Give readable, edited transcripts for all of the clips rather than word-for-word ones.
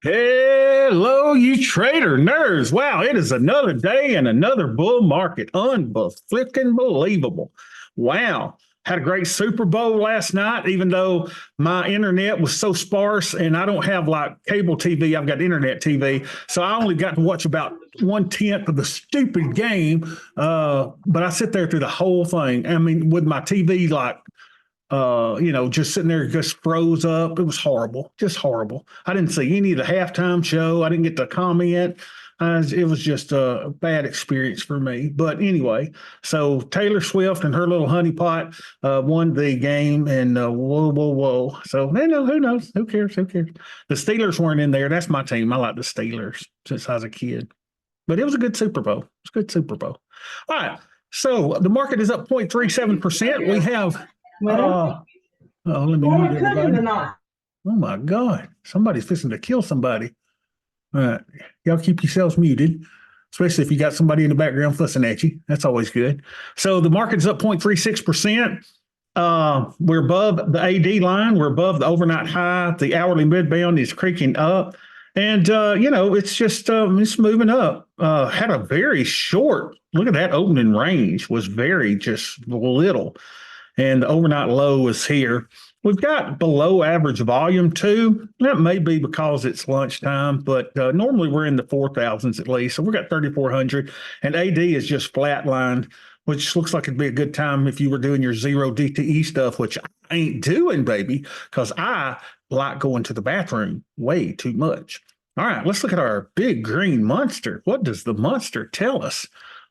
Hello, you trader nerds. Wow, it is another day and another bull market. Unbelievable. Wow. Had a great Super Bowl last night, even though my internet was so sparse and I don't have like cable TV. I've got internet TV. So I only got to watch about 1/10 of the stupid game. But I sit there through the whole thing. I mean, with my TV like just sitting there, just froze up. It was horrible, just horrible. I didn't see any of the halftime show. I didn't get to comment. It was just a bad experience for me. But anyway, so Taylor Swift and her little honeypot won the game, and whoa, whoa, whoa. So who knows? Who cares? Who cares? The Steelers weren't in there. That's my team. I like the Steelers since I was a kid. But it was a good Super Bowl. It's a good Super Bowl. All right. So the market is up 0.37%. We have uh, let me mute everybody. Oh my God. Somebody's fixing to kill somebody. All right. Y'all keep yourselves muted, especially if you got somebody in the background fussing at you. That's always good. So the market's up 0.36%. We're above the AD line. We're above the overnight high. The hourly midbound is creaking up. And, it's just it's moving up. Had a very short, look at that opening range was very just little. And the overnight low is here. We've got below average volume too. That may be because it's lunchtime, but normally we're in the 4,000s at least. So we've got 3,400, and AD is just flatlined, which looks like it'd be a good time if you were doing your zero DTE stuff, which I ain't doing, baby, because I like going to the bathroom way too much. All right, let's look at our big green monster. What does the monster tell us?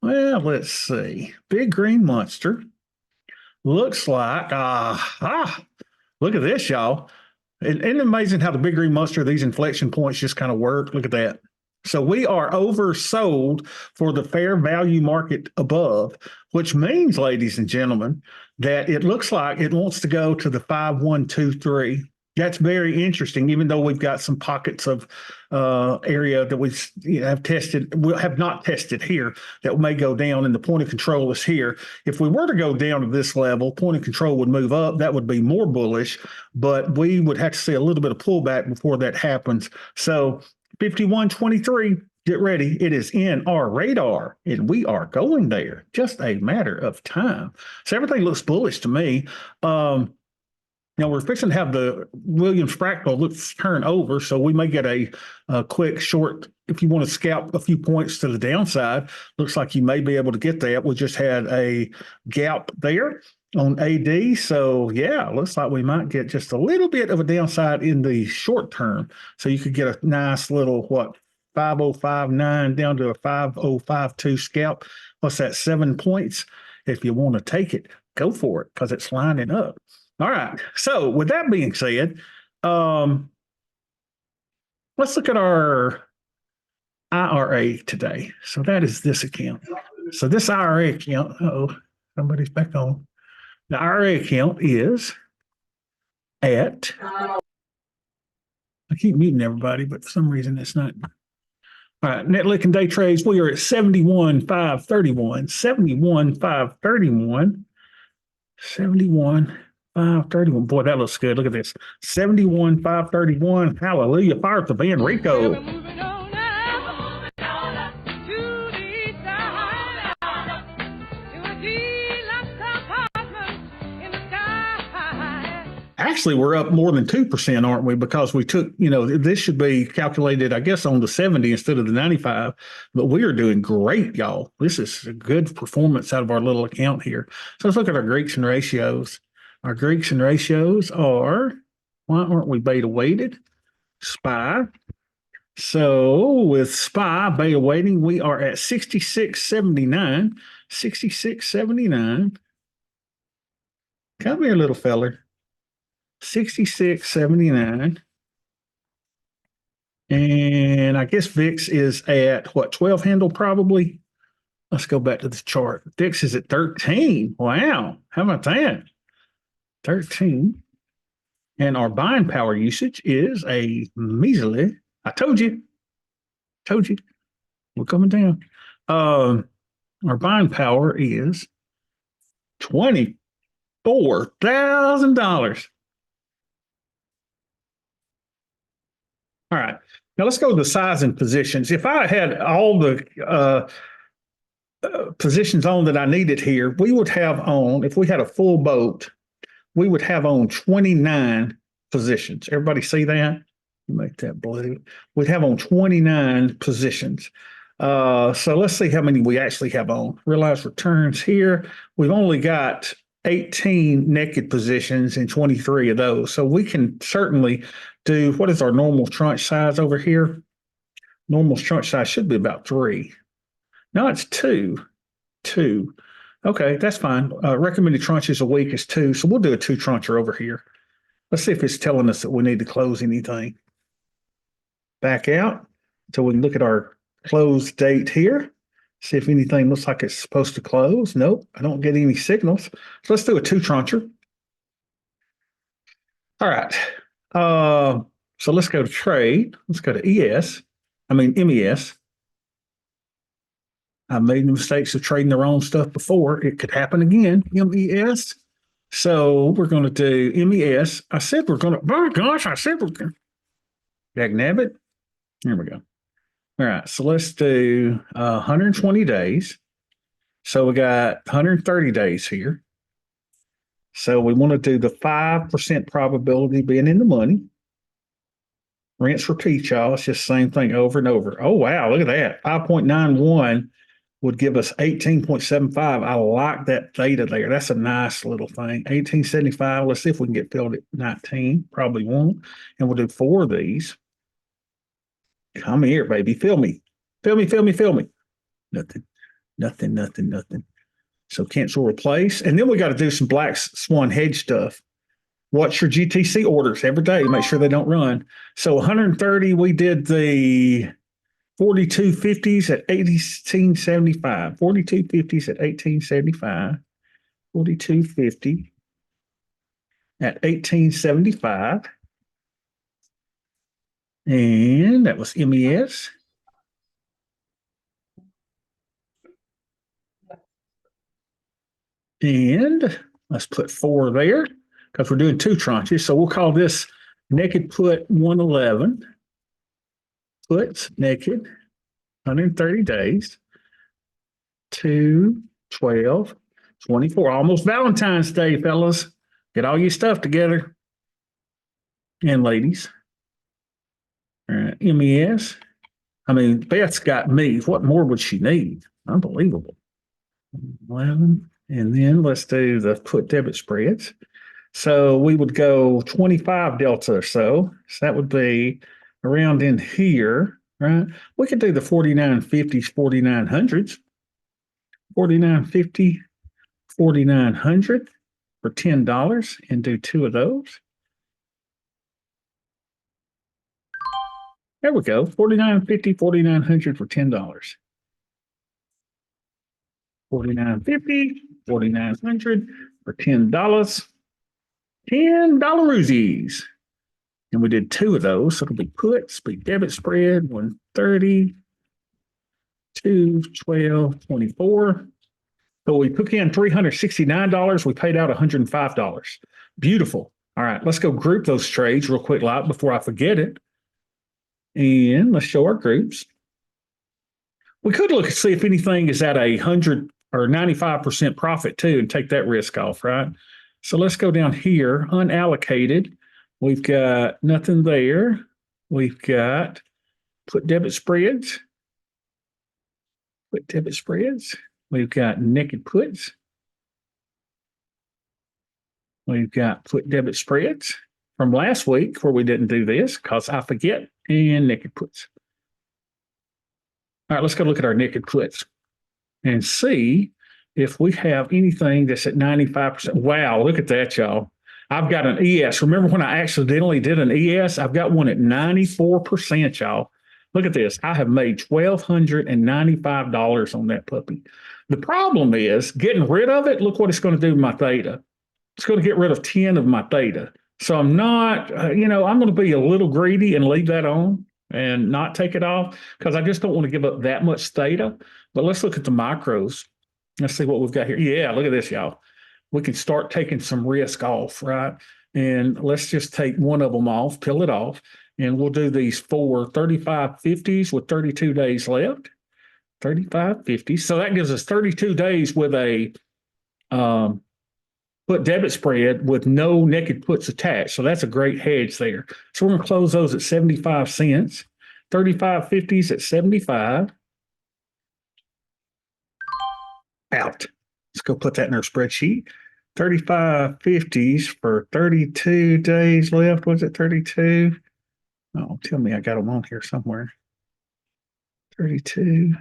Well, let's see. Big green monster. Looks like, look at this, y'all. Isn't it amazing how the big green monster, these inflection points just kind of work? Look at that. So we are oversold for the fair value market above, which means, ladies and gentlemen, that it looks like it wants to go to the 5123. That's very interesting, even though we've got some pockets of area that we have tested, we have not tested here that may go down, and the point of control is here. If we were to go down to this level, point of control would move up. That would be more bullish, but we would have to see a little bit of pullback before that happens. So 5123, get ready. It is in our radar, and we are going there. Just a matter of time. So everything looks bullish to me. Now we're fixing to have the Williams fractal let's turn over, so we may get a quick short. If you want to scalp a few points to the downside, looks like you may be able to get that. We just had a gap there on AD, so yeah, looks like we might get just a little bit of a downside in the short term. So you could get a nice little 5059 down to a 5052 scalp. What's that? 7 points. If you want to take it, go for it because it's lining up. All right. So with that being said, let's look at our IRA today. So that is this account. So this IRA account, somebody's back on. The IRA account is at, I keep muting everybody, but for some reason it's not. All right. Net lick and day trades, we are at 71,531, 71,531, 71,531. Boy, that looks good. Look at this. 71,531. Hallelujah. Fire up the Van Rico. Actually, we're up more than 2%, aren't we? Because we took, this should be calculated, I guess, on the 70 instead of the 95. But we are doing great, y'all. This is a good performance out of our little account here. So let's look at our Greeks and ratios. Our Greeks and ratios are, why aren't we beta weighted? SPY. So with SPY beta weighting, we are at 66.79. 66.79. Come here, little feller. 66.79. And I guess VIX is at 12 handle probably. Let's go back to the chart. VIX is at 13. Wow. How about that? 13. And our buying power usage is a measly. I told you. We're coming down. Our buying power is $24,000. All right. Now let's go to the size and positions. If I had all the positions on that I needed here, we would have on, if we had a full boat, we would have on 29 positions. Everybody see that? Make that blue. We'd have on 29 positions. So let's see how many we actually have on. Realized returns here. We've only got 18 naked positions and 23 of those. So we can certainly do, what is our normal tranche size over here? Normal tranche size should be about 3. No, it's 2. 2. Okay, that's fine. Recommended tranches a week is 2. So we'll do a 2 trancher over here. Let's see if it's telling us that we need to close anything. Back out so we can look at our close date here. See if anything looks like it's supposed to close. Nope, I don't get any signals. So let's do a 2 trancher. All right. So let's go to trade. Let's go to MES. I've made the mistakes of trading the wrong stuff before. It could happen again. MES. So we're going to do MES. I said we're going to, oh gosh, I said we're going to. Dagnabbit. Here we go. All right. So let's do 120 days. So we got 130 days here. So we want to do the 5% probability being in the money. Rinse, repeat, y'all. It's just the same thing over and over. Oh, wow. Look at that. 5.91 would give us 18.75. I like that theta there. That's a nice little thing. 1875. Let's see if we can get filled at 19. Probably won't. And we'll do 4 of these. Come here, baby. Fill me. Fill me, fill me, fill me. Nothing. Nothing, nothing, nothing. So cancel, replace. And then we got to do some Black Swan Hedge stuff. Watch your GTC orders every day. Make sure they don't run. So 130, we did the 4250s at 1875. 4250s at 1875. 4250 at 1875. And that was MES. And let's put 4 there because we're doing 2 tranches. So we'll call this naked put 111. Puts naked 130 days. 2, 12, 24. Almost Valentine's Day, fellas. Get all your stuff together. And ladies. All right, MES. I mean, Beth's got me. What more would she need? Unbelievable. 11. And then let's do the put debit spreads. So we would go 25 delta or so. So that would be around in here, right? We could do the 4950s, 4900s. 4950, 4900 for $10 and do 2 of those. There we go. 4950, 4900 for $10. 4950, 4900 for $10. $10. And we did 2 of those. So it'll be puts, be debit spread, 130, 2, 12, 24. So we took in $369. We paid out $105. Beautiful. All right, let's go group those trades real quick, like before I forget it. And let's show our groups. We could look and see if anything is at 100 or 95% profit too, and take that risk off, right? So let's go down here, unallocated. We've got nothing there. We've got put debit spreads. Put debit spreads. We've got naked puts. We've got put debit spreads from last week where we didn't do this because I forget, and naked puts. All right, let's go look at our naked puts and see if we have anything that's at 95%. Wow, look at that, y'all. I've got an ES. Remember when I accidentally did an ES? I've got one at 94%, y'all. Look at this. I have made $1,295 on that puppy. The problem is getting rid of it. Look what it's going to do to my theta. It's going to get rid of 10 of my theta. So I'm not, I'm going to be a little greedy and leave that on and not take it off because I just don't want to give up that much theta. But let's look at the macros. Let's see what we've got here. Yeah, look at this, y'all. We can start taking some risk off, right? And let's just take one of them off, peel it off. And we'll do these four 35.50s with 32 days left. 35.50. So that gives us 32 days with a put debit spread with no naked puts attached. So that's a great hedge there. So we're going to close those at 75 cents. 35.50s at 75. Out. Let's go put that in our spreadsheet. 35.50s for 32 days left. Was it 32? Oh, tell me I got them on here somewhere. 32.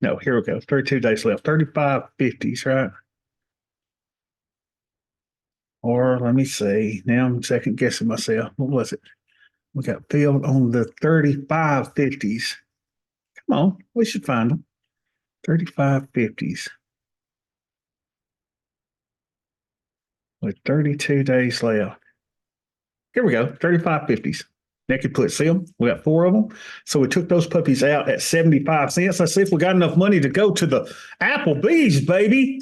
No, here we go. 32 days left. 35.50s, right? Or let me see. Now I'm second guessing myself. What was it? We got filled on the 35.50s. Come on, we should find them. 35.50s with 32 days left. Here we go. 35.50s. Naked put. See them? We got four of them. So we took those puppies out at 75 cents. Let's see if we got enough money to go to the Applebee's, baby.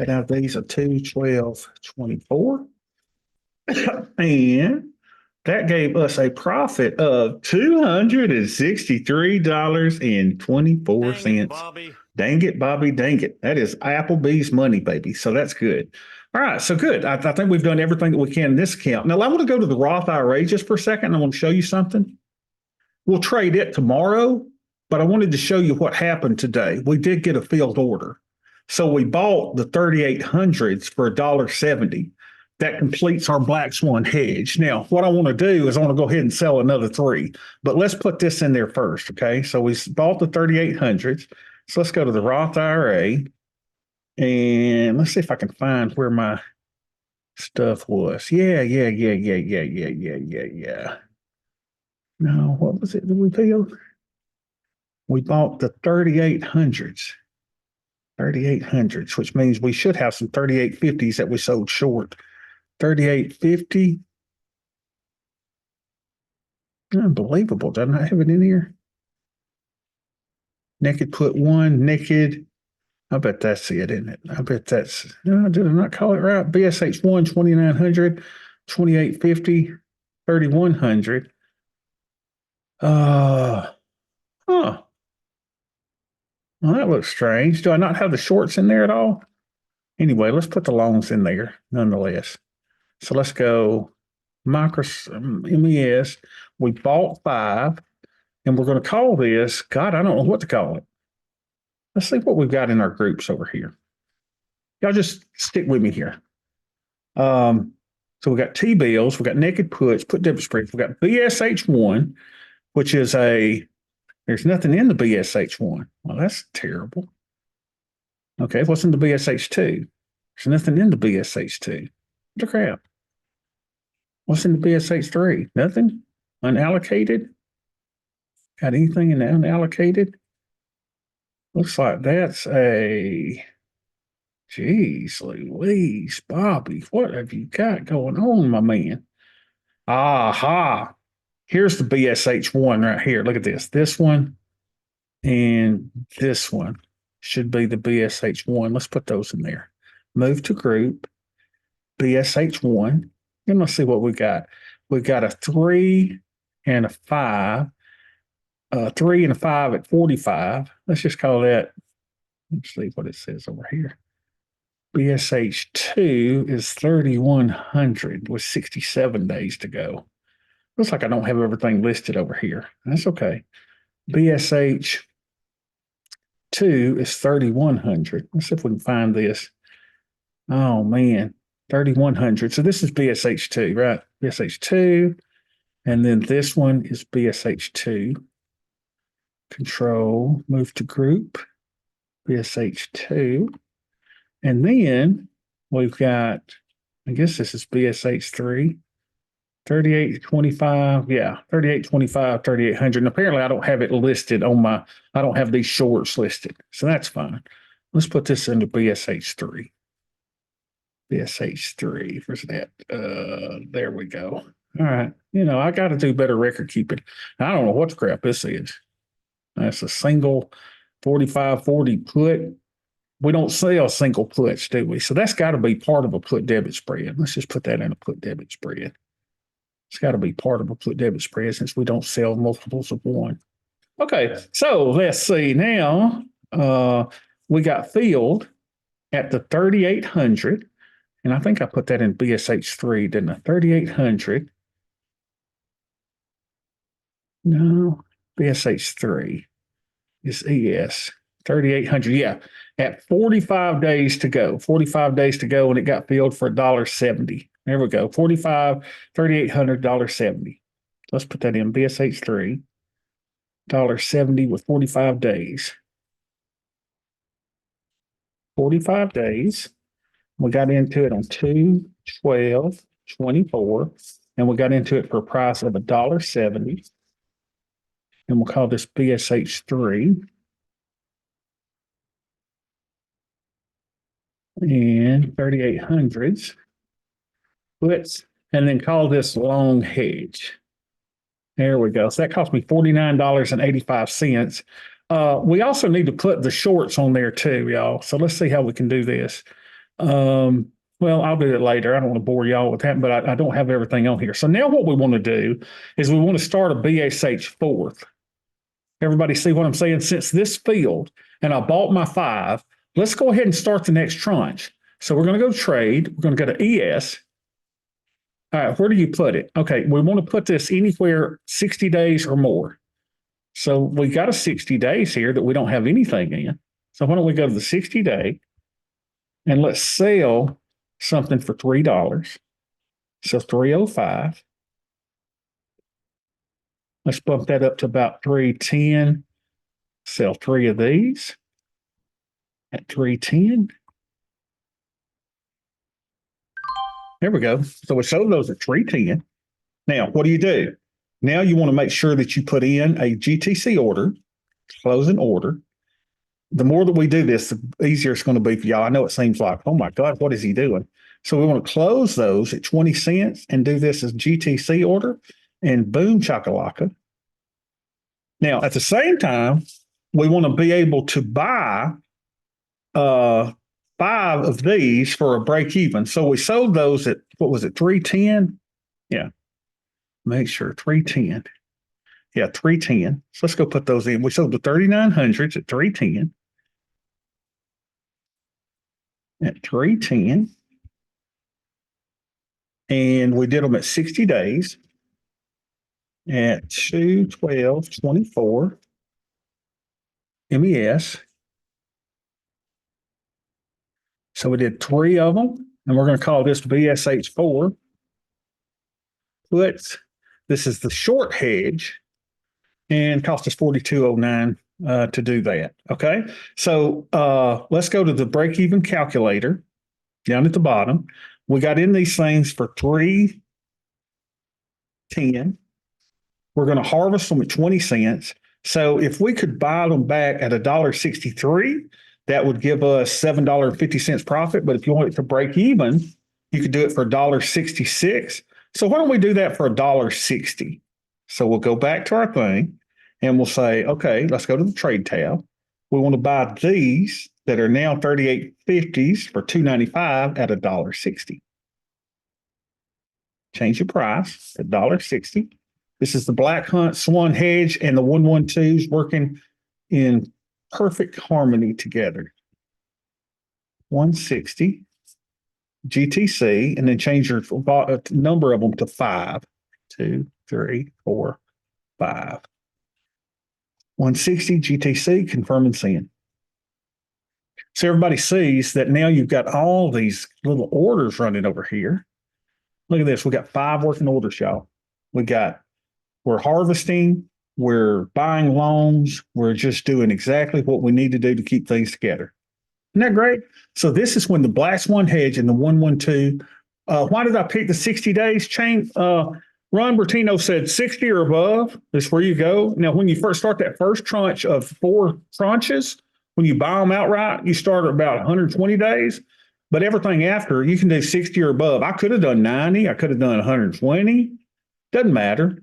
And now these are 2, 12, 24. And that gave us a profit of $263.24. Dang it, Bobby. Dang it. That is Applebee's money, baby. So that's good. All right. So good. I think we've done everything that we can in this account. Now, I want to go to the Roth IRA just for a second. I want to show you something. We'll trade it tomorrow, but I wanted to show you what happened today. We did get a field order. So we bought the 3800s for $1.70. That completes our Black Swan hedge. Now, what I want to do is I want to go ahead and sell another 3, but let's put this in there first, okay? So we bought the 3800s. So let's go to the Roth IRA, and let's see if I can find where my stuff was. Yeah. No, what was it that we peeled? We bought the 3800s. 3800s, which means we should have some 3850s that we sold short. 3850. Unbelievable. Doesn't I have it in here? Naked put 1, naked. I bet that's it, isn't it? I bet that's, no, did I not call it right? BSH 1, 2900, 2850, 3100. Well, that looks strange. Do I not have the shorts in there at all? Anyway, let's put the longs in there nonetheless. So let's go MES. We bought 5, and we're going to call this, God, I don't know what to call it. Let's see what we've got in our groups over here. Y'all just stick with me here. So we got T-bills, we got naked puts, put debit spreads, we got BSH1, which is there's nothing in the BSH1. Well, that's terrible. Okay, what's in the BSH2? There's nothing in the BSH2. What the crap? What's in the BSH3? Nothing? Unallocated? Got anything in the unallocated? Looks like that's geez Louise, Bobby, what have you got going on, my man? Aha. Here's the BSH1 right here. Look at this. This one and this one should be the BSH1. Let's put those in there. Move to group, BSH1. And let's see what we got. We've got a 3 and a 5. 3 and a 5 at 45. Let's just call that. Let's see what it says over here. BSH2 is 3100 with 67 days to go. Looks like I don't have everything listed over here. That's okay. BSH2 is 3100. Let's see if we can find this. Oh, man. 3100. So this is BSH2, right? BSH2. And then this one is BSH2. Control, move to group, BSH2. And then we've got, I guess this is BSH3, 3825. Yeah, 3825, 3800. And apparently I don't have it listed on I don't have these shorts listed. So that's fine. Let's put this into BSH3. BSH3, where's that? There we go. All right. I got to do better record keeping. I don't know what the crap this is. That's a single 4540 put. We don't sell single puts, do we? So that's got to be part of a put debit spread. Let's just put that in a put debit spread. It's got to be part of a put debit spread since we don't sell multiples of one. Okay, so let's see now. We got filled at the 3,800, and I think I put that in BSH3, didn't I? 3,800. No, BSH3 is ES. 3,800. Yeah, at 45 days to go. 45 days to go, and it got filled for $1.70. There we go. 45, 3,800, $1.70. Let's put that in BSH3. $1.70 with 45 days. 45 days. We got into it on 2/12/24, and we got into it for a price of $1.70. And we'll call this BSH3. And 3,800s. Puts, and then call this long hedge. There we go. So that cost me $49.85. We also need to put the shorts on there too, y'all. So let's see how we can do this. Well, I'll do it later. I don't want to bore y'all with that, but I don't have everything on here. So now what we want to do is we want to start a BSH fourth. Everybody see what I'm saying? Since this field, and I bought my 5, let's go ahead and start the next tranche. So we're going to go trade. We're going to go to ES. All right, where do you put it? Okay, we want to put this anywhere 60 days or more. So we got a 60 days here that we don't have anything in. So why don't we go to the 60-day and let's sell something for $3. So 305. Let's bump that up to about 310. Sell 3 of these at 310. There we go. So we sold those at 310. Now, what do? Now you want to make sure that you put in a GTC order, close an order. The more that we do this, the easier it's going to be for y'all. I know it seems like, oh my God, what is he doing? So we want to close those at 20 cents and do this as GTC order, and boom, chakalaka. Now, at the same time, we want to be able to buy 5 of these for a break even. So we sold those at, what was it, 310? Yeah. Make sure 310. Yeah, 310. So let's go put those in. We sold the 3,900s at 310. At 310. And we did them at 60 days at 2/12/24 MES. So we did 3 of them, and we're going to call this BSH4. Puts. This is the short hedge, and cost us $42.09 to do that. Okay, so let's go to the break-even calculator down at the bottom. We got in these things for $3.10. We're going to harvest them at 20 cents. So if we could buy them back at $1.63, that would give us $7.50 profit. But if you want it to break even, you could do it for $1.66. So why don't we do that for $1.60? So we'll go back to our thing and we'll say, okay, let's go to the trade tab. We want to buy these that are now 38.50s for $2.95 at $1.60. Change the price to $1.60. This is the Black Swan Hedge and the 112s working in perfect harmony together. 160 GTC, and then change your number of them to 5. 2, 3, 4, 5. 160 GTC, confirm and send. So everybody sees that now you've got all these little orders running over here. Look at this. We got 5 working orders, y'all. We're harvesting, we're buying loans, we're just doing exactly what we need to do to keep things together. Isn't that great? So this is when the Black Swan Hedge and the 112. Why did I pick the 60 days chain? Ron Bertino said 60 or above is where you go. Now, when you first start that first tranche of 4 tranches, when you buy them outright, you start at about 120 days. But everything after, you can do 60 or above. I could have done 90. I could have done 120. Doesn't matter.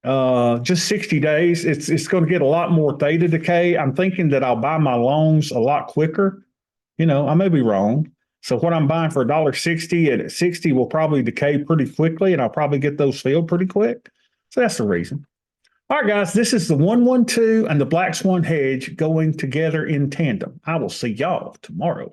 Just 60 days. It's going to get a lot more theta decay. I'm thinking that I'll buy my loans a lot quicker I may be wrong. So what I'm buying for $1.60 at 60 will probably decay pretty quickly, and I'll probably get those filled pretty quick. So that's the reason. All right, guys, this is the 112 and the Black Swan Hedge going together in tandem. I will see y'all tomorrow.